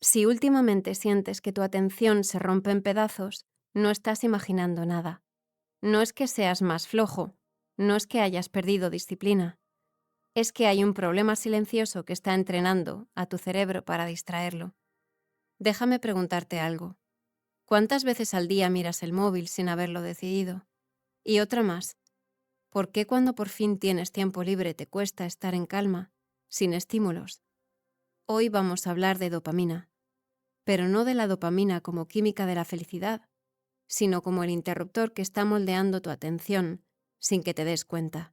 Si últimamente sientes que tu atención se rompe en pedazos, no estás imaginando nada. No es que seas más flojo, no es que hayas perdido disciplina, es que hay un problema silencioso que está entrenando a tu cerebro para distraerlo. Déjame preguntarte algo. ¿Cuántas veces al día miras el móvil sin haberlo decidido? Y otra más. ¿Por qué cuando por fin tienes tiempo libre te cuesta estar en calma, sin estímulos? Hoy vamos a hablar de dopamina, pero no de la dopamina como química de la felicidad, sino como el interruptor que está moldeando tu atención sin que te des cuenta.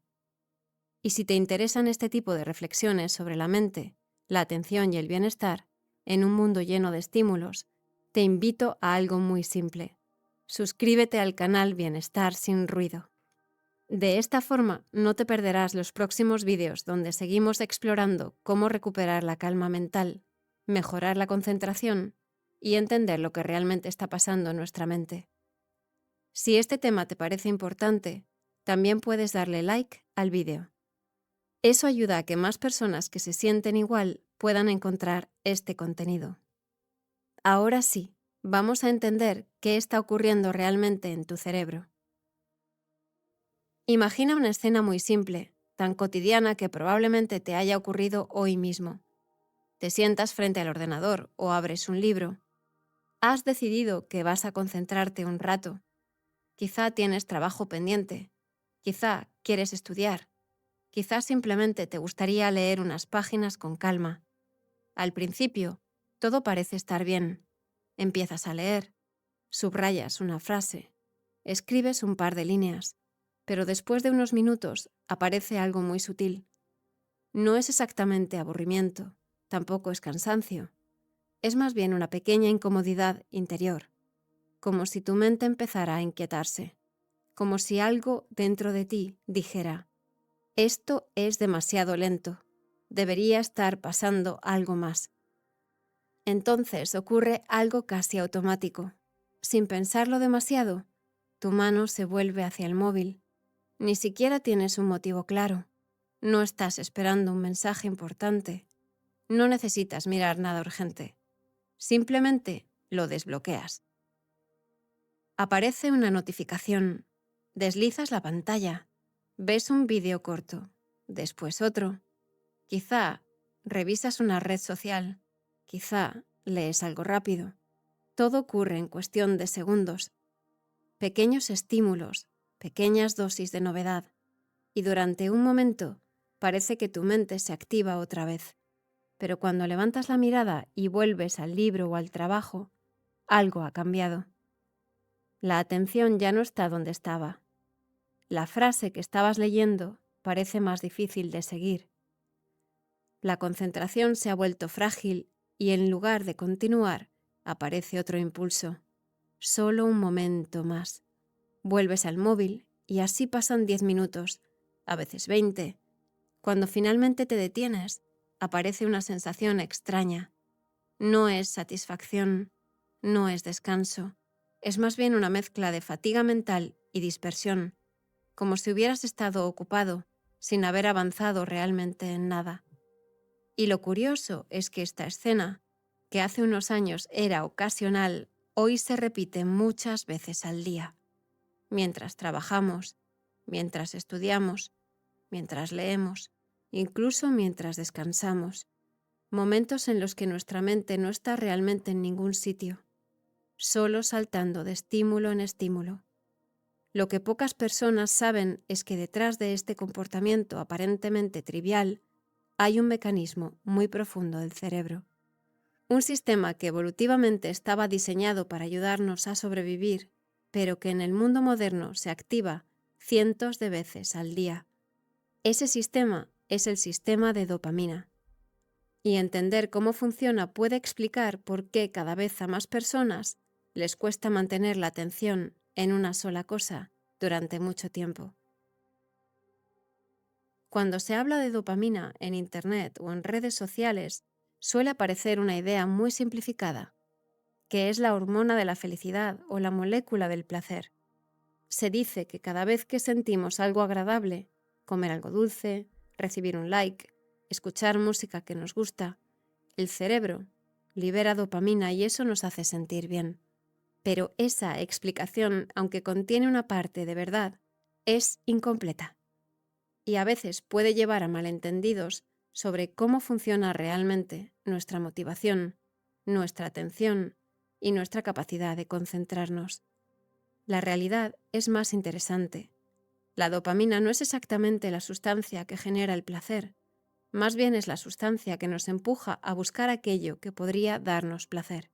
Y si te interesan este tipo de reflexiones sobre la mente, la atención y el bienestar, en un mundo lleno de estímulos, te invito a algo muy simple. Suscríbete al canal Bienestar sin ruido. De esta forma no te perderás los próximos vídeos donde seguimos explorando cómo recuperar la calma mental, mejorar la concentración y entender lo que realmente está pasando en nuestra mente. Si este tema te parece importante, también puedes darle like al vídeo. Eso ayuda a que más personas que se sienten igual puedan encontrar este contenido. Ahora sí, vamos a entender qué está ocurriendo realmente en tu cerebro. Imagina una escena muy simple, tan cotidiana que probablemente te haya ocurrido hoy mismo. Te sientas frente al ordenador o abres un libro. Has decidido que vas a concentrarte un rato. Quizá tienes trabajo pendiente. Quizá quieres estudiar. Quizá simplemente te gustaría leer unas páginas con calma. Al principio, todo parece estar bien. Empiezas a leer, subrayas una frase, escribes un par de líneas, pero después de unos minutos aparece algo muy sutil. No es exactamente aburrimiento, tampoco es cansancio. Es más bien una pequeña incomodidad interior, como si tu mente empezara a inquietarse, como si algo dentro de ti dijera: esto es demasiado lento, debería estar pasando algo más. Entonces ocurre algo casi automático. Sin pensarlo demasiado, tu mano se vuelve hacia el móvil. Ni siquiera tienes un motivo claro. No estás esperando un mensaje importante. No necesitas mirar nada urgente. Simplemente lo desbloqueas. Aparece una notificación. Deslizas la pantalla. Ves un vídeo corto. Después otro. Quizá revisas una red social. Quizá lees algo rápido. Todo ocurre en cuestión de segundos. Pequeños estímulos, pequeñas dosis de novedad. Y durante un momento parece que tu mente se activa otra vez. Pero cuando levantas la mirada y vuelves al libro o al trabajo, algo ha cambiado. La atención ya no está donde estaba. La frase que estabas leyendo parece más difícil de seguir. La concentración se ha vuelto frágil y en lugar de continuar, aparece otro impulso. Solo un momento más. Vuelves al móvil y así pasan 10 minutos, a veces 20. Cuando finalmente te detienes, aparece una sensación extraña. No es satisfacción, no es descanso. Es más bien una mezcla de fatiga mental y dispersión, como si hubieras estado ocupado, sin haber avanzado realmente en nada. Y lo curioso es que esta escena, que hace unos años era ocasional, hoy se repite muchas veces al día. Mientras trabajamos, mientras estudiamos, mientras leemos, incluso mientras descansamos. Momentos en los que nuestra mente no está realmente en ningún sitio, solo saltando de estímulo en estímulo. Lo que pocas personas saben es que detrás de este comportamiento aparentemente trivial hay un mecanismo muy profundo del cerebro. Un sistema que evolutivamente estaba diseñado para ayudarnos a sobrevivir, pero que en el mundo moderno se activa cientos de veces al día. Ese sistema es el sistema de dopamina. Y entender cómo funciona puede explicar por qué cada vez a más personas les cuesta mantener la atención en una sola cosa durante mucho tiempo. Cuando se habla de dopamina en Internet o en redes sociales, suele aparecer una idea muy simplificada, que es la hormona de la felicidad o la molécula del placer. Se dice que cada vez que sentimos algo agradable, comer algo dulce, recibir un like, escuchar música que nos gusta, el cerebro libera dopamina y eso nos hace sentir bien. Pero esa explicación, aunque contiene una parte de verdad, es incompleta. Y a veces puede llevar a malentendidos sobre cómo funciona realmente nuestra motivación, nuestra atención y nuestra capacidad de concentrarnos. La realidad es más interesante. La dopamina no es exactamente la sustancia que genera el placer, más bien es la sustancia que nos empuja a buscar aquello que podría darnos placer.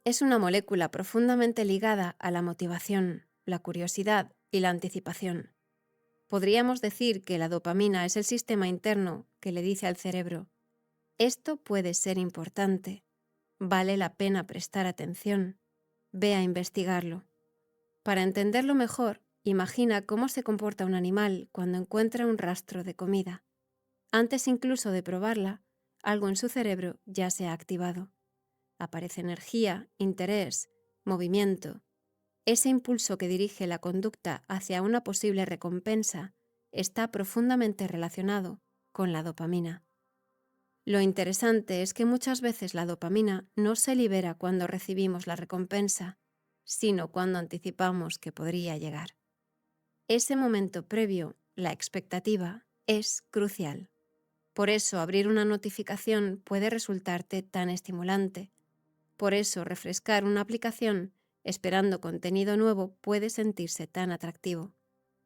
Es una molécula profundamente ligada a la motivación, la curiosidad y la anticipación. Podríamos decir que la dopamina es el sistema interno que le dice al cerebro: esto puede ser importante, vale la pena prestar atención, ve a investigarlo. Para entenderlo mejor, imagina cómo se comporta un animal cuando encuentra un rastro de comida. Antes incluso de probarla, algo en su cerebro ya se ha activado. Aparece energía, interés, movimiento. Ese impulso que dirige la conducta hacia una posible recompensa está profundamente relacionado con la dopamina. Lo interesante es que muchas veces la dopamina no se libera cuando recibimos la recompensa, sino cuando anticipamos que podría llegar. Ese momento previo, la expectativa, es crucial. Por eso abrir una notificación puede resultarte tan estimulante. Por eso refrescar una aplicación esperando contenido nuevo puede sentirse tan atractivo.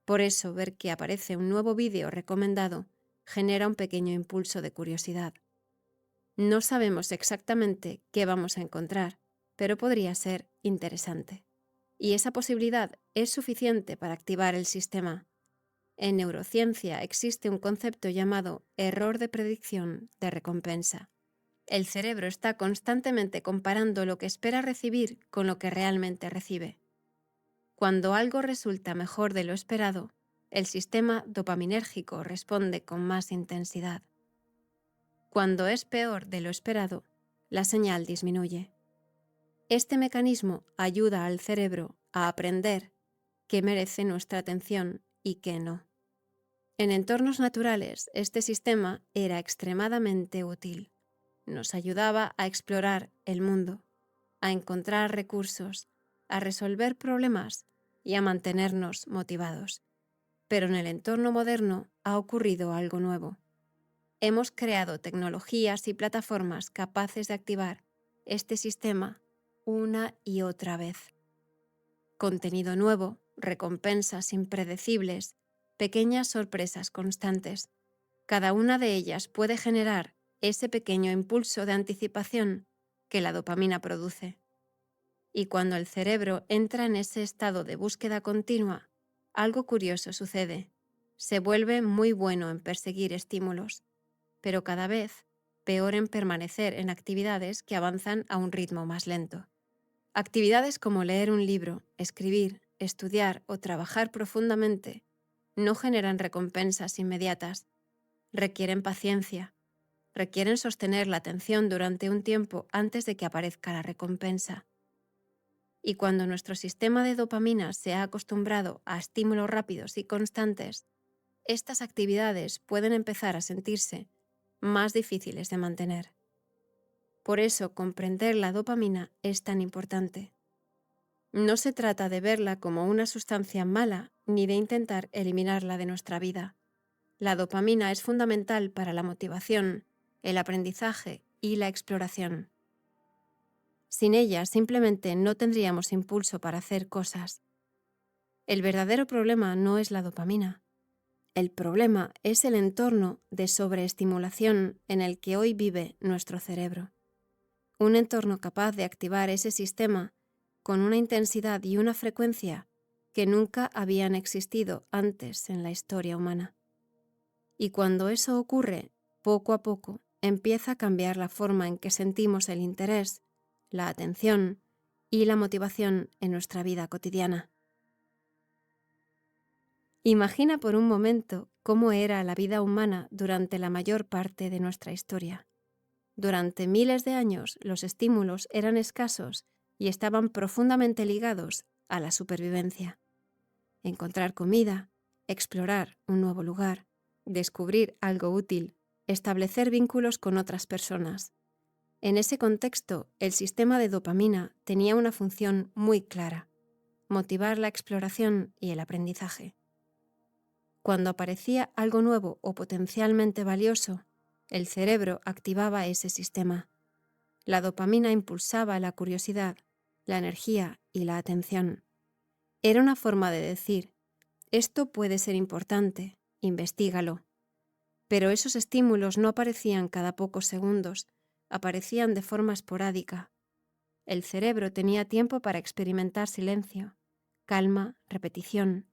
Por eso ver que aparece un nuevo vídeo recomendado genera un pequeño impulso de curiosidad. No sabemos exactamente qué vamos a encontrar, pero podría ser interesante. Y esa posibilidad es suficiente para activar el sistema. En neurociencia existe un concepto llamado error de predicción de recompensa. El cerebro está constantemente comparando lo que espera recibir con lo que realmente recibe. Cuando algo resulta mejor de lo esperado, el sistema dopaminérgico responde con más intensidad. Cuando es peor de lo esperado, la señal disminuye. Este mecanismo ayuda al cerebro a aprender qué merece nuestra atención y qué no. En entornos naturales, este sistema era extremadamente útil. Nos ayudaba a explorar el mundo, a encontrar recursos, a resolver problemas y a mantenernos motivados. Pero en el entorno moderno ha ocurrido algo nuevo. Hemos creado tecnologías y plataformas capaces de activar este sistema una y otra vez. Contenido nuevo, recompensas impredecibles, pequeñas sorpresas constantes. Cada una de ellas puede generar ese pequeño impulso de anticipación que la dopamina produce. Y cuando el cerebro entra en ese estado de búsqueda continua, algo curioso sucede. Se vuelve muy bueno en perseguir estímulos, pero cada vez peor en permanecer en actividades que avanzan a un ritmo más lento. Actividades como leer un libro, escribir, estudiar o trabajar profundamente no generan recompensas inmediatas. Requieren paciencia, requieren sostener la atención durante un tiempo antes de que aparezca la recompensa. Y cuando nuestro sistema de dopamina se ha acostumbrado a estímulos rápidos y constantes, estas actividades pueden empezar a sentirse más difíciles de mantener. Por eso comprender la dopamina es tan importante. No se trata de verla como una sustancia mala ni de intentar eliminarla de nuestra vida. La dopamina es fundamental para la motivación, el aprendizaje y la exploración. Sin ella simplemente no tendríamos impulso para hacer cosas. El verdadero problema no es la dopamina. El problema es el entorno de sobreestimulación en el que hoy vive nuestro cerebro. Un entorno capaz de activar ese sistema con una intensidad y una frecuencia que nunca habían existido antes en la historia humana. Y cuando eso ocurre, poco a poco empieza a cambiar la forma en que sentimos el interés, la atención y la motivación en nuestra vida cotidiana. Imagina por un momento cómo era la vida humana durante la mayor parte de nuestra historia. Durante miles de años los estímulos eran escasos y estaban profundamente ligados a la supervivencia. Encontrar comida, explorar un nuevo lugar, descubrir algo útil, establecer vínculos con otras personas. En ese contexto, el sistema de dopamina tenía una función muy clara: motivar la exploración y el aprendizaje. Cuando aparecía algo nuevo o potencialmente valioso, el cerebro activaba ese sistema. La dopamina impulsaba la curiosidad, la energía y la atención. Era una forma de decir: esto puede ser importante, investígalo. Pero esos estímulos no aparecían cada pocos segundos, aparecían de forma esporádica. El cerebro tenía tiempo para experimentar silencio, calma, repetición.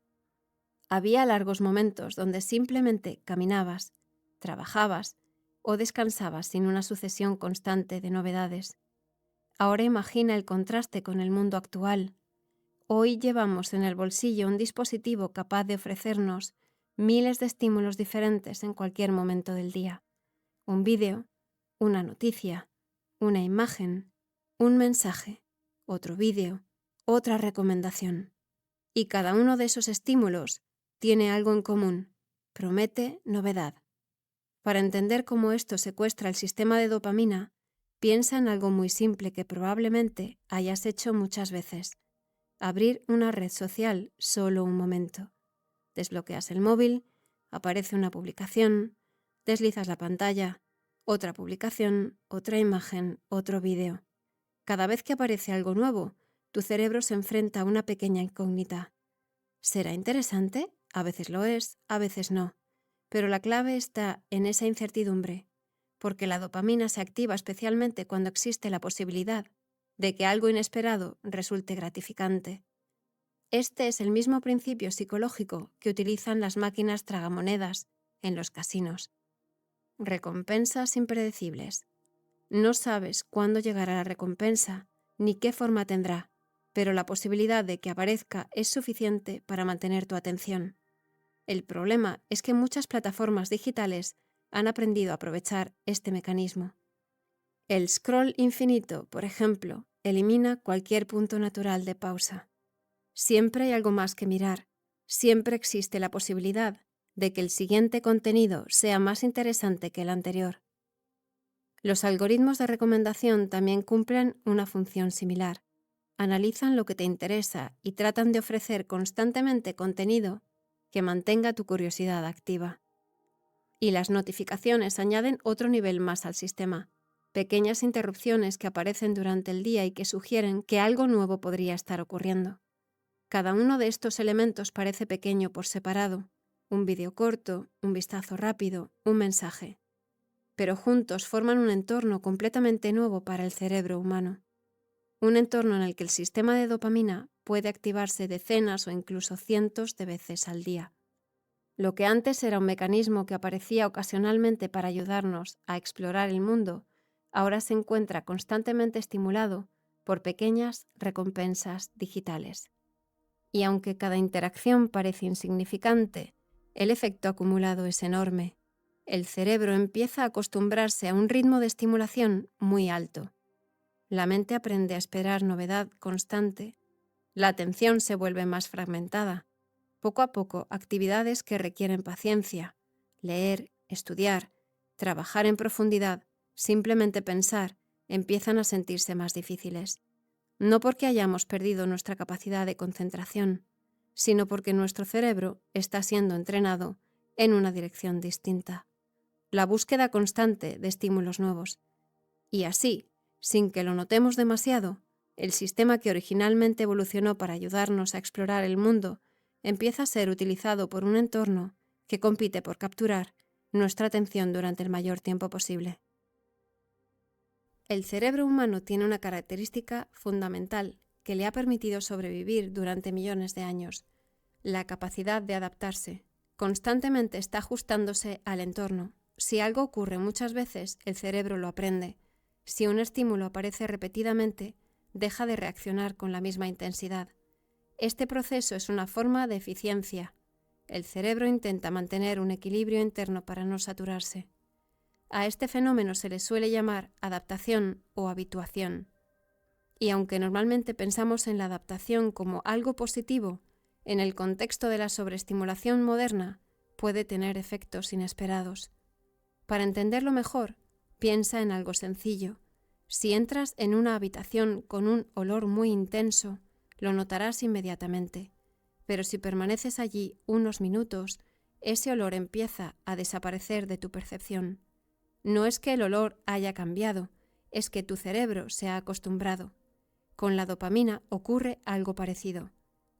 Había largos momentos donde simplemente caminabas, trabajabas o descansabas sin una sucesión constante de novedades. Ahora imagina el contraste con el mundo actual. Hoy llevamos en el bolsillo un dispositivo capaz de ofrecernos miles de estímulos diferentes en cualquier momento del día. Un vídeo, una noticia, una imagen, un mensaje, otro vídeo, otra recomendación. Y cada uno de esos estímulos tiene algo en común: promete novedad. Para entender cómo esto secuestra el sistema de dopamina, piensa en algo muy simple que probablemente hayas hecho muchas veces: abrir una red social solo un momento. Desbloqueas el móvil, aparece una publicación, deslizas la pantalla, otra publicación, otra imagen, otro vídeo. Cada vez que aparece algo nuevo, tu cerebro se enfrenta a una pequeña incógnita. ¿Será interesante? A veces lo es, a veces no. Pero la clave está en esa incertidumbre, porque la dopamina se activa especialmente cuando existe la posibilidad de que algo inesperado resulte gratificante. Este es el mismo principio psicológico que utilizan las máquinas tragamonedas en los casinos. Recompensas impredecibles. No sabes cuándo llegará la recompensa ni qué forma tendrá, pero la posibilidad de que aparezca es suficiente para mantener tu atención. El problema es que muchas plataformas digitales han aprendido a aprovechar este mecanismo. El scroll infinito, por ejemplo, elimina cualquier punto natural de pausa. Siempre hay algo más que mirar. Siempre existe la posibilidad de que el siguiente contenido sea más interesante que el anterior. Los algoritmos de recomendación también cumplen una función similar. Analizan lo que te interesa y tratan de ofrecer constantemente contenido que mantenga tu curiosidad activa. Y las notificaciones añaden otro nivel más al sistema: pequeñas interrupciones que aparecen durante el día y que sugieren que algo nuevo podría estar ocurriendo. Cada uno de estos elementos parece pequeño por separado: un vídeo corto, un vistazo rápido, un mensaje. Pero juntos forman un entorno completamente nuevo para el cerebro humano. Un entorno en el que el sistema de dopamina puede activarse decenas o incluso cientos de veces al día. Lo que antes era un mecanismo que aparecía ocasionalmente para ayudarnos a explorar el mundo, ahora se encuentra constantemente estimulado por pequeñas recompensas digitales. Y aunque cada interacción parece insignificante, el efecto acumulado es enorme. El cerebro empieza a acostumbrarse a un ritmo de estimulación muy alto. La mente aprende a esperar novedad constante. La atención se vuelve más fragmentada. Poco a poco, actividades que requieren paciencia, leer, estudiar, trabajar en profundidad, simplemente pensar, empiezan a sentirse más difíciles. No porque hayamos perdido nuestra capacidad de concentración, sino porque nuestro cerebro está siendo entrenado en una dirección distinta: la búsqueda constante de estímulos nuevos. Y así, sin que lo notemos demasiado, el sistema que originalmente evolucionó para ayudarnos a explorar el mundo empieza a ser utilizado por un entorno que compite por capturar nuestra atención durante el mayor tiempo posible. El cerebro humano tiene una característica fundamental que le ha permitido sobrevivir durante millones de años: la capacidad de adaptarse. Constantemente está ajustándose al entorno. Si algo ocurre muchas veces, el cerebro lo aprende. Si un estímulo aparece repetidamente, deja de reaccionar con la misma intensidad. Este proceso es una forma de eficiencia. El cerebro intenta mantener un equilibrio interno para no saturarse. A este fenómeno se le suele llamar adaptación o habituación. Y aunque normalmente pensamos en la adaptación como algo positivo, en el contexto de la sobreestimulación moderna puede tener efectos inesperados. Para entenderlo mejor, piensa en algo sencillo. Si entras en una habitación con un olor muy intenso, lo notarás inmediatamente, pero si permaneces allí unos minutos, ese olor empieza a desaparecer de tu percepción. No es que el olor haya cambiado, es que tu cerebro se ha acostumbrado. Con la dopamina ocurre algo parecido.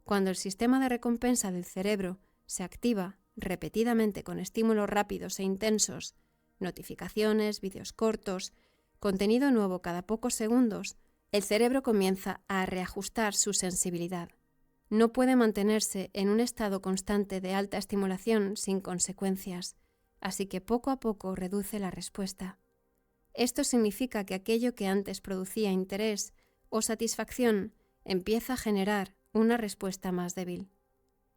Cuando el sistema de recompensa del cerebro se activa repetidamente con estímulos rápidos e intensos, notificaciones, vídeos cortos, contenido nuevo cada pocos segundos, el cerebro comienza a reajustar su sensibilidad. No puede mantenerse en un estado constante de alta estimulación sin consecuencias, así que poco a poco reduce la respuesta. Esto significa que aquello que antes producía interés o satisfacción empieza a generar una respuesta más débil.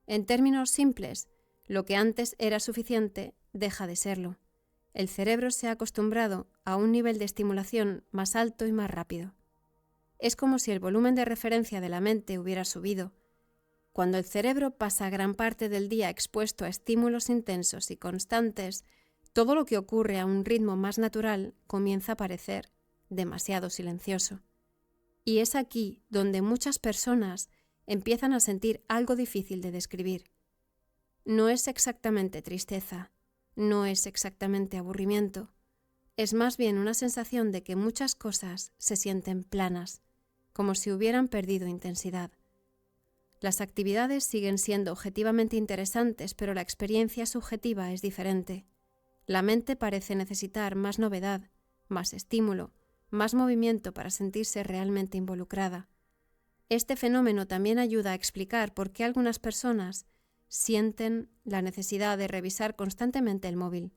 En términos simples, lo que antes era suficiente deja de serlo. El cerebro se ha acostumbrado a un nivel de estimulación más alto y más rápido. Es como si el volumen de referencia de la mente hubiera subido. Cuando el cerebro pasa gran parte del día expuesto a estímulos intensos y constantes, todo lo que ocurre a un ritmo más natural comienza a parecer demasiado silencioso. Y es aquí donde muchas personas empiezan a sentir algo difícil de describir. No es exactamente tristeza, no es exactamente aburrimiento, es más bien una sensación de que muchas cosas se sienten planas, como si hubieran perdido intensidad. Las actividades siguen siendo objetivamente interesantes, pero la experiencia subjetiva es diferente. La mente parece necesitar más novedad, más estímulo, más movimiento para sentirse realmente involucrada. Este fenómeno también ayuda a explicar por qué algunas personas sienten la necesidad de revisar constantemente el móvil,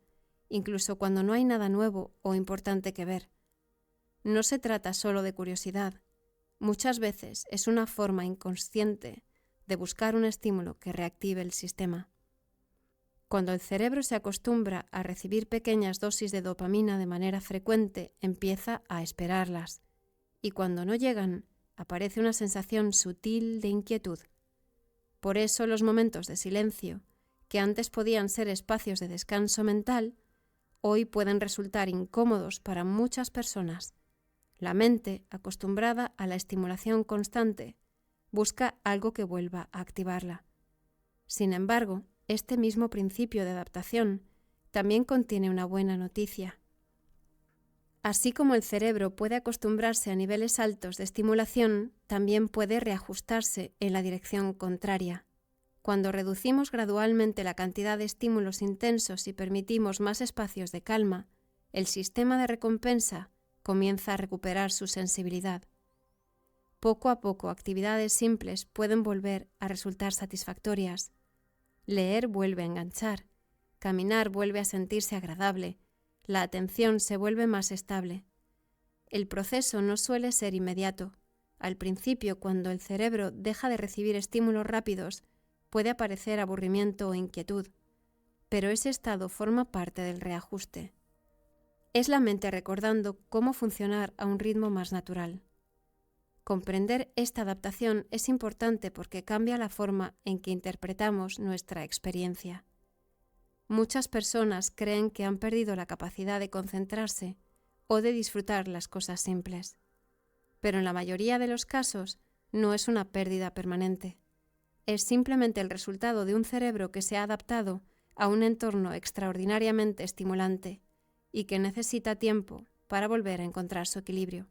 incluso cuando no hay nada nuevo o importante que ver. No se trata solo de curiosidad. Muchas veces es una forma inconsciente de buscar un estímulo que reactive el sistema. Cuando el cerebro se acostumbra a recibir pequeñas dosis de dopamina de manera frecuente, empieza a esperarlas, y cuando no llegan, aparece una sensación sutil de inquietud. Por eso los momentos de silencio, que antes podían ser espacios de descanso mental, hoy pueden resultar incómodos para muchas personas. La mente, acostumbrada a la estimulación constante, busca algo que vuelva a activarla. Sin embargo, este mismo principio de adaptación también contiene una buena noticia. Así como el cerebro puede acostumbrarse a niveles altos de estimulación, también puede reajustarse en la dirección contraria. Cuando reducimos gradualmente la cantidad de estímulos intensos y permitimos más espacios de calma, el sistema de recompensa comienza a recuperar su sensibilidad. Poco a poco, actividades simples pueden volver a resultar satisfactorias. Leer vuelve a enganchar, caminar vuelve a sentirse agradable, la atención se vuelve más estable. El proceso no suele ser inmediato. Al principio, cuando el cerebro deja de recibir estímulos rápidos, puede aparecer aburrimiento o inquietud, pero ese estado forma parte del reajuste. Es la mente recordando cómo funcionar a un ritmo más natural. Comprender esta adaptación es importante porque cambia la forma en que interpretamos nuestra experiencia. Muchas personas creen que han perdido la capacidad de concentrarse o de disfrutar las cosas simples, pero en la mayoría de los casos no es una pérdida permanente. Es simplemente el resultado de un cerebro que se ha adaptado a un entorno extraordinariamente estimulante y que necesita tiempo para volver a encontrar su equilibrio.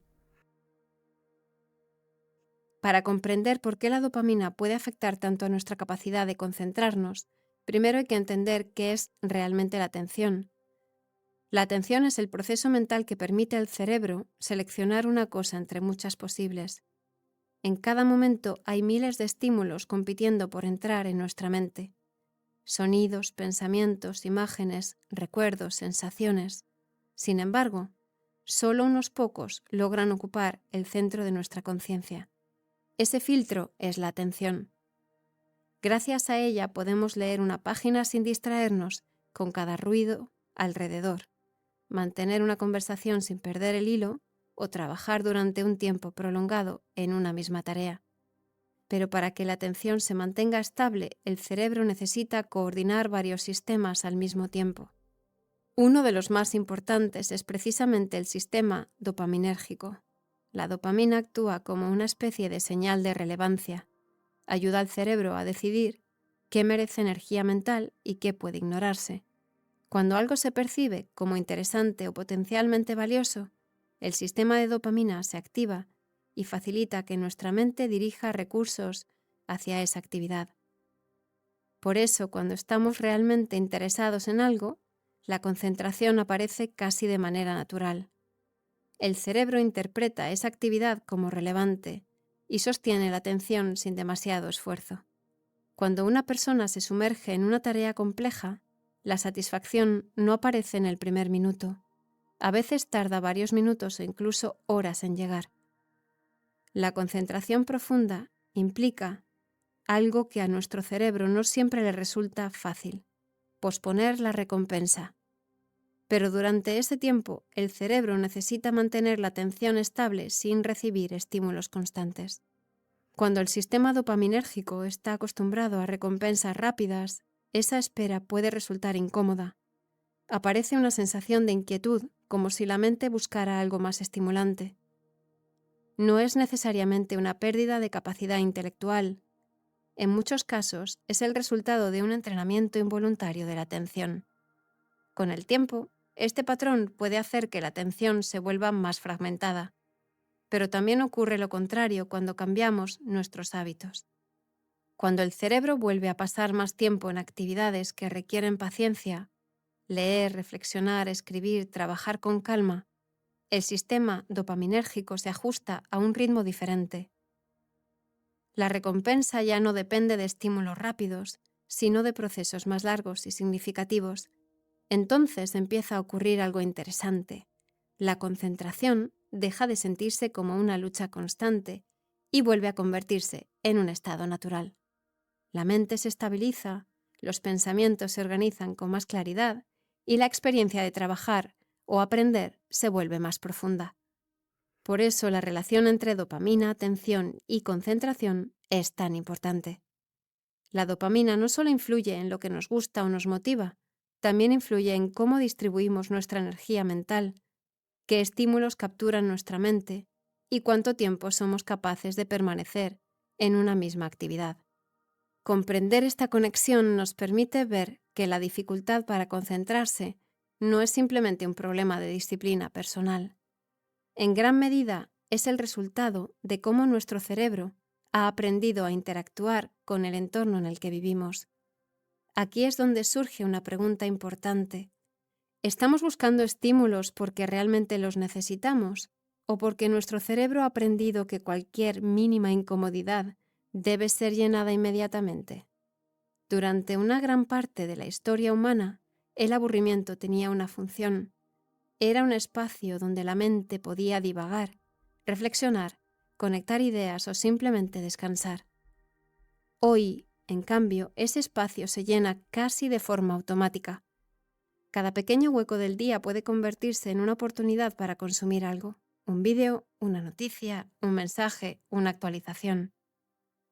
Para comprender por qué la dopamina puede afectar tanto a nuestra capacidad de concentrarnos, primero hay que entender qué es realmente la atención. La atención es el proceso mental que permite al cerebro seleccionar una cosa entre muchas posibles. En cada momento hay miles de estímulos compitiendo por entrar en nuestra mente. Sonidos, pensamientos, imágenes, recuerdos, sensaciones. Sin embargo, solo unos pocos logran ocupar el centro de nuestra conciencia. Ese filtro es la atención. Gracias a ella podemos leer una página sin distraernos con cada ruido alrededor, mantener una conversación sin perder el hilo o trabajar durante un tiempo prolongado en una misma tarea. Pero para que la atención se mantenga estable, el cerebro necesita coordinar varios sistemas al mismo tiempo. Uno de los más importantes es precisamente el sistema dopaminérgico. La dopamina actúa como una especie de señal de relevancia. Ayuda al cerebro a decidir qué merece energía mental y qué puede ignorarse. Cuando algo se percibe como interesante o potencialmente valioso, el sistema de dopamina se activa y facilita que nuestra mente dirija recursos hacia esa actividad. Por eso, cuando estamos realmente interesados en algo, la concentración aparece casi de manera natural. El cerebro interpreta esa actividad como relevante y sostiene la atención sin demasiado esfuerzo. Cuando una persona se sumerge en una tarea compleja, la satisfacción no aparece en el primer minuto. A veces tarda varios minutos o incluso horas en llegar. La concentración profunda implica algo que a nuestro cerebro no siempre le resulta fácil: posponer la recompensa. Pero durante ese tiempo, el cerebro necesita mantener la atención estable sin recibir estímulos constantes. Cuando el sistema dopaminérgico está acostumbrado a recompensas rápidas, esa espera puede resultar incómoda. Aparece una sensación de inquietud, como si la mente buscara algo más estimulante. No es necesariamente una pérdida de capacidad intelectual. En muchos casos, es el resultado de un entrenamiento involuntario de la atención. Con el tiempo, este patrón puede hacer que la atención se vuelva más fragmentada, pero también ocurre lo contrario cuando cambiamos nuestros hábitos. Cuando el cerebro vuelve a pasar más tiempo en actividades que requieren paciencia, leer, reflexionar, escribir, trabajar con calma, el sistema dopaminérgico se ajusta a un ritmo diferente. La recompensa ya no depende de estímulos rápidos, sino de procesos más largos y significativos. Entonces empieza a ocurrir algo interesante. La concentración deja de sentirse como una lucha constante y vuelve a convertirse en un estado natural. La mente se estabiliza, los pensamientos se organizan con más claridad y la experiencia de trabajar o aprender se vuelve más profunda. Por eso la relación entre dopamina, atención y concentración es tan importante. La dopamina no solo influye en lo que nos gusta o nos motiva, también influye en cómo distribuimos nuestra energía mental, qué estímulos capturan nuestra mente y cuánto tiempo somos capaces de permanecer en una misma actividad. Comprender esta conexión nos permite ver que la dificultad para concentrarse no es simplemente un problema de disciplina personal. En gran medida es el resultado de cómo nuestro cerebro ha aprendido a interactuar con el entorno en el que vivimos. Aquí es donde surge una pregunta importante. ¿Estamos buscando estímulos porque realmente los necesitamos o porque nuestro cerebro ha aprendido que cualquier mínima incomodidad debe ser llenada inmediatamente? Durante una gran parte de la historia humana, el aburrimiento tenía una función. Era un espacio donde la mente podía divagar, reflexionar, conectar ideas o simplemente descansar. Hoy, en cambio, ese espacio se llena casi de forma automática. Cada pequeño hueco del día puede convertirse en una oportunidad para consumir algo: un vídeo, una noticia, un mensaje, una actualización.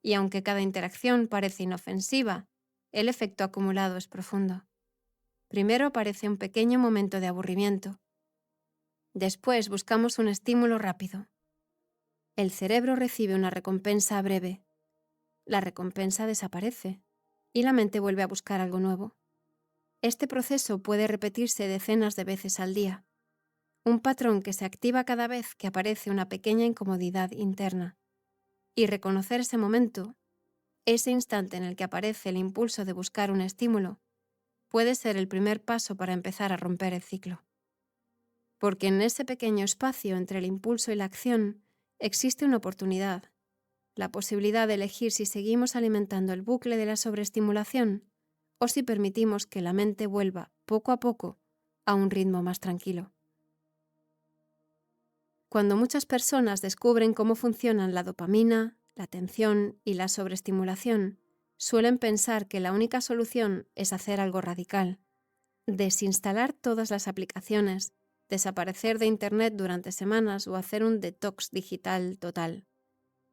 Y aunque cada interacción parece inofensiva, el efecto acumulado es profundo. Primero aparece un pequeño momento de aburrimiento. Después buscamos un estímulo rápido. El cerebro recibe una recompensa breve. La recompensa desaparece y la mente vuelve a buscar algo nuevo. Este proceso puede repetirse decenas de veces al día, un patrón que se activa cada vez que aparece una pequeña incomodidad interna. Y reconocer ese momento, ese instante en el que aparece el impulso de buscar un estímulo, puede ser el primer paso para empezar a romper el ciclo. Porque en ese pequeño espacio entre el impulso y la acción existe una oportunidad, la posibilidad de elegir si seguimos alimentando el bucle de la sobreestimulación o si permitimos que la mente vuelva poco a poco a un ritmo más tranquilo. Cuando muchas personas descubren cómo funcionan la dopamina, la atención y la sobreestimulación, suelen pensar que la única solución es hacer algo radical: desinstalar todas las aplicaciones, desaparecer de Internet durante semanas o hacer un detox digital total.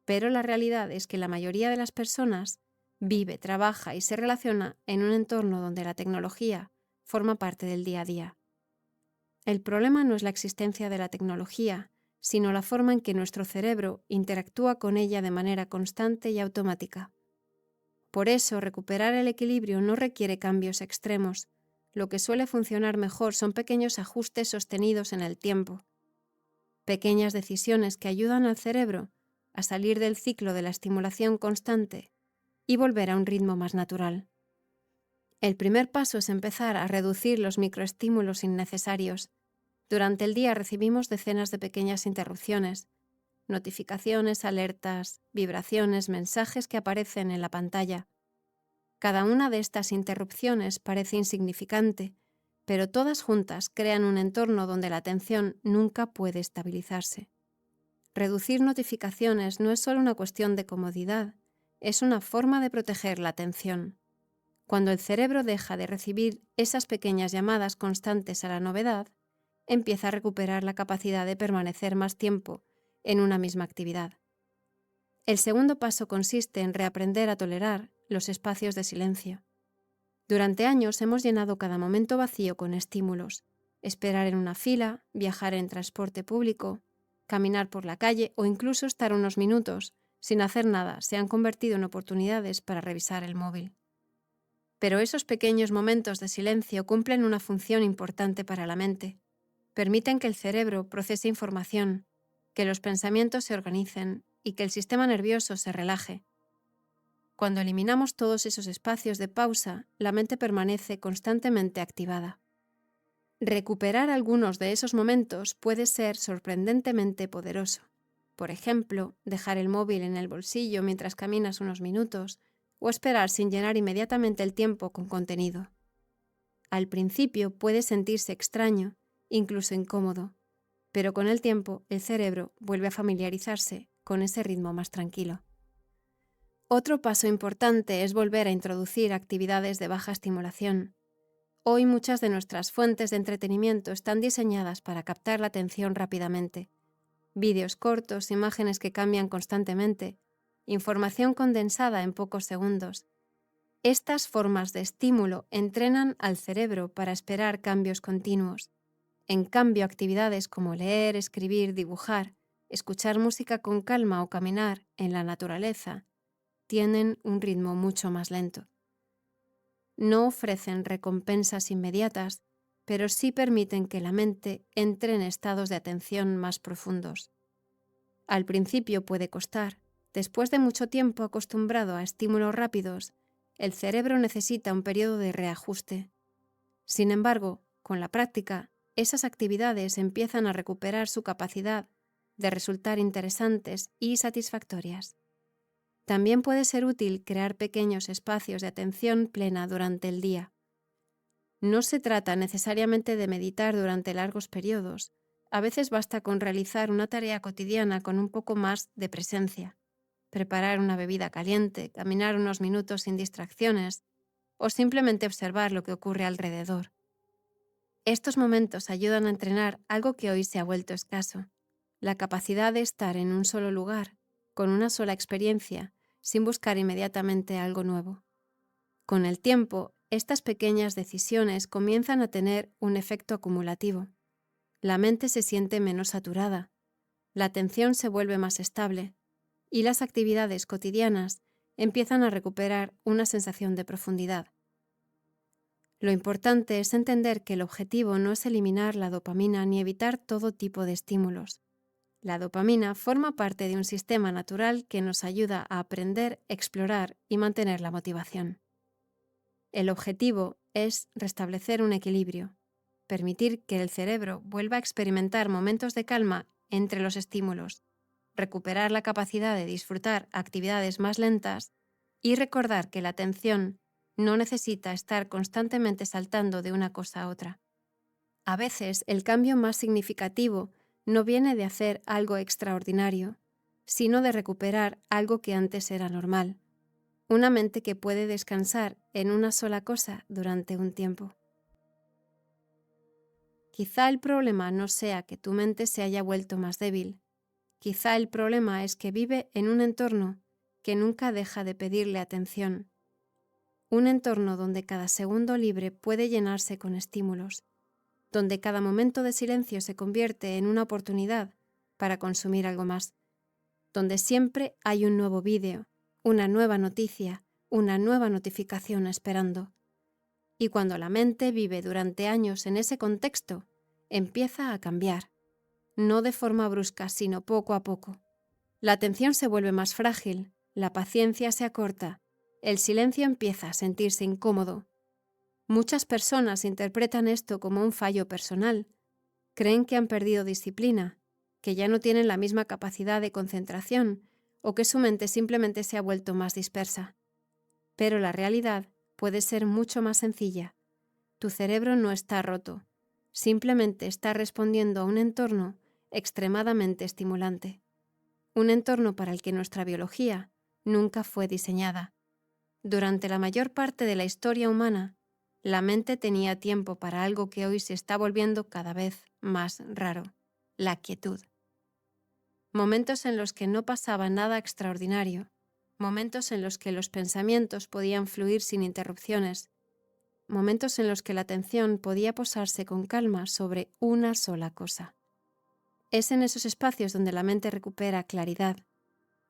Pero la realidad es que la mayoría de las personas vive, trabaja y se relaciona en un entorno donde la tecnología forma parte del día a día. El problema no es la existencia de la tecnología, sino la forma en que nuestro cerebro interactúa con ella de manera constante y automática. Por eso, recuperar el equilibrio no requiere cambios extremos. Lo que suele funcionar mejor son pequeños ajustes sostenidos en el tiempo. Pequeñas decisiones que ayudan al cerebro a salir del ciclo de la estimulación constante y volver a un ritmo más natural. El primer paso es empezar a reducir los microestímulos innecesarios. Durante el día recibimos decenas de pequeñas interrupciones, notificaciones, alertas, vibraciones, mensajes que aparecen en la pantalla. Cada una de estas interrupciones parece insignificante, pero todas juntas crean un entorno donde la atención nunca puede estabilizarse. Reducir notificaciones no es solo una cuestión de comodidad, es una forma de proteger la atención. Cuando el cerebro deja de recibir esas pequeñas llamadas constantes a la novedad, empieza a recuperar la capacidad de permanecer más tiempo en una misma actividad. El segundo paso consiste en reaprender a tolerar los espacios de silencio. Durante años hemos llenado cada momento vacío con estímulos: esperar en una fila, viajar en transporte público, caminar por la calle o incluso estar unos minutos sin hacer nada se han convertido en oportunidades para revisar el móvil. Pero esos pequeños momentos de silencio cumplen una función importante para la mente. Permiten que el cerebro procese información, que los pensamientos se organicen y que el sistema nervioso se relaje. Cuando eliminamos todos esos espacios de pausa, la mente permanece constantemente activada. Recuperar algunos de esos momentos puede ser sorprendentemente poderoso. Por ejemplo, dejar el móvil en el bolsillo mientras caminas unos minutos o esperar sin llenar inmediatamente el tiempo con contenido. Al principio puede sentirse extraño, incluso incómodo, pero con el tiempo el cerebro vuelve a familiarizarse con ese ritmo más tranquilo. Otro paso importante es volver a introducir actividades de baja estimulación. Hoy muchas de nuestras fuentes de entretenimiento están diseñadas para captar la atención rápidamente. Vídeos cortos, imágenes que cambian constantemente, información condensada en pocos segundos. Estas formas de estímulo entrenan al cerebro para esperar cambios continuos. En cambio, actividades como leer, escribir, dibujar, escuchar música con calma o caminar en la naturaleza tienen un ritmo mucho más lento. No ofrecen recompensas inmediatas, pero sí permiten que la mente entre en estados de atención más profundos. Al principio puede costar. Después de mucho tiempo acostumbrado a estímulos rápidos, el cerebro necesita un periodo de reajuste. Sin embargo, con la práctica, esas actividades empiezan a recuperar su capacidad de resultar interesantes y satisfactorias. También puede ser útil crear pequeños espacios de atención plena durante el día. No se trata necesariamente de meditar durante largos periodos. A veces basta con realizar una tarea cotidiana con un poco más de presencia. Preparar una bebida caliente, caminar unos minutos sin distracciones o simplemente observar lo que ocurre alrededor. Estos momentos ayudan a entrenar algo que hoy se ha vuelto escaso: la capacidad de estar en un solo lugar, con una sola experiencia, sin buscar inmediatamente algo nuevo. Con el tiempo, estas pequeñas decisiones comienzan a tener un efecto acumulativo. La mente se siente menos saturada, la atención se vuelve más estable y las actividades cotidianas empiezan a recuperar una sensación de profundidad. Lo importante es entender que el objetivo no es eliminar la dopamina ni evitar todo tipo de estímulos. La dopamina forma parte de un sistema natural que nos ayuda a aprender, explorar y mantener la motivación. El objetivo es restablecer un equilibrio, permitir que el cerebro vuelva a experimentar momentos de calma entre los estímulos, recuperar la capacidad de disfrutar actividades más lentas y recordar que la atención no necesita estar constantemente saltando de una cosa a otra. A veces el cambio más significativo no viene de hacer algo extraordinario, sino de recuperar algo que antes era normal. Una mente que puede descansar en una sola cosa durante un tiempo. Quizá el problema no sea que tu mente se haya vuelto más débil. Quizá el problema es que vive en un entorno que nunca deja de pedirle atención. Un entorno donde cada segundo libre puede llenarse con estímulos. donde cada momento de silencio se convierte en una oportunidad para consumir algo más, donde siempre hay un nuevo vídeo, una nueva noticia, una nueva notificación esperando. Y cuando la mente vive durante años en ese contexto, empieza a cambiar, no de forma brusca, sino poco a poco. La atención se vuelve más frágil, la paciencia se acorta, el silencio empieza a sentirse incómodo. Muchas personas interpretan esto como un fallo personal. Creen que han perdido disciplina, que ya no tienen la misma capacidad de concentración o que su mente simplemente se ha vuelto más dispersa. Pero la realidad puede ser mucho más sencilla. Tu cerebro no está roto, simplemente está respondiendo a un entorno extremadamente estimulante. Un entorno para el que nuestra biología nunca fue diseñada. Durante la mayor parte de la historia humana, la mente tenía tiempo para algo que hoy se está volviendo cada vez más raro: la quietud. Momentos en los que no pasaba nada extraordinario, momentos en los que los pensamientos podían fluir sin interrupciones, momentos en los que la atención podía posarse con calma sobre una sola cosa. Es en esos espacios donde la mente recupera claridad,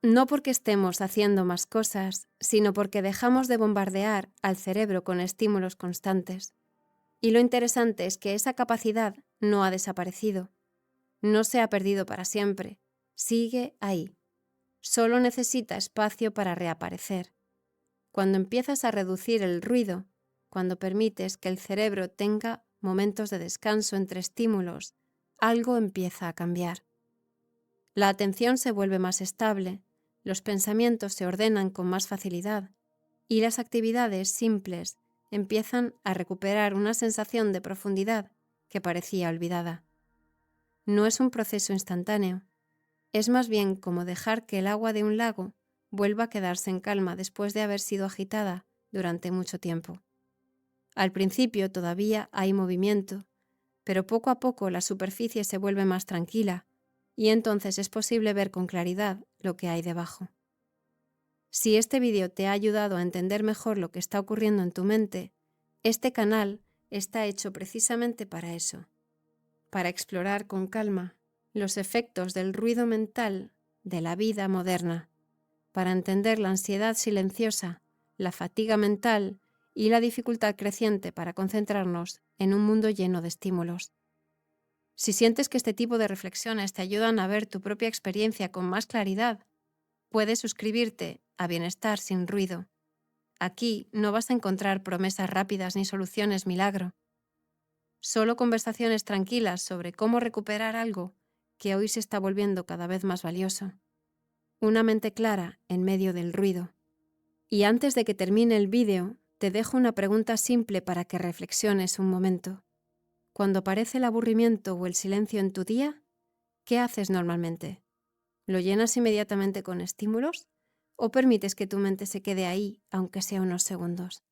no porque estemos haciendo más cosas, sino porque dejamos de bombardear al cerebro con estímulos constantes. Y lo interesante es que esa capacidad no ha desaparecido, no se ha perdido para siempre, sigue ahí. Solo necesita espacio para reaparecer. Cuando empiezas a reducir el ruido, cuando permites que el cerebro tenga momentos de descanso entre estímulos, algo empieza a cambiar. La atención se vuelve más estable, los pensamientos se ordenan con más facilidad y las actividades simples empiezan a recuperar una sensación de profundidad que parecía olvidada. No es un proceso instantáneo, es más bien como dejar que el agua de un lago vuelva a quedarse en calma después de haber sido agitada durante mucho tiempo. Al principio todavía hay movimiento, pero poco a poco la superficie se vuelve más tranquila y entonces es posible ver con claridad lo que hay debajo. Si este vídeo te ha ayudado a entender mejor lo que está ocurriendo en tu mente, este canal está hecho precisamente para eso, para explorar con calma los efectos del ruido mental de la vida moderna, para entender la ansiedad silenciosa, la fatiga mental y la dificultad creciente para concentrarnos en un mundo lleno de estímulos. Si sientes que este tipo de reflexiones te ayudan a ver tu propia experiencia con más claridad, puedes suscribirte a Bienestar sin Ruido. Aquí no vas a encontrar promesas rápidas ni soluciones milagro. Solo conversaciones tranquilas sobre cómo recuperar algo que hoy se está volviendo cada vez más valioso. Una mente clara en medio del ruido. Y antes de que termine el vídeo, te dejo una pregunta simple para que reflexiones un momento. Cuando aparece el aburrimiento o el silencio en tu día, ¿qué haces normalmente? ¿Lo llenas inmediatamente con estímulos o permites que tu mente se quede ahí, aunque sea unos segundos?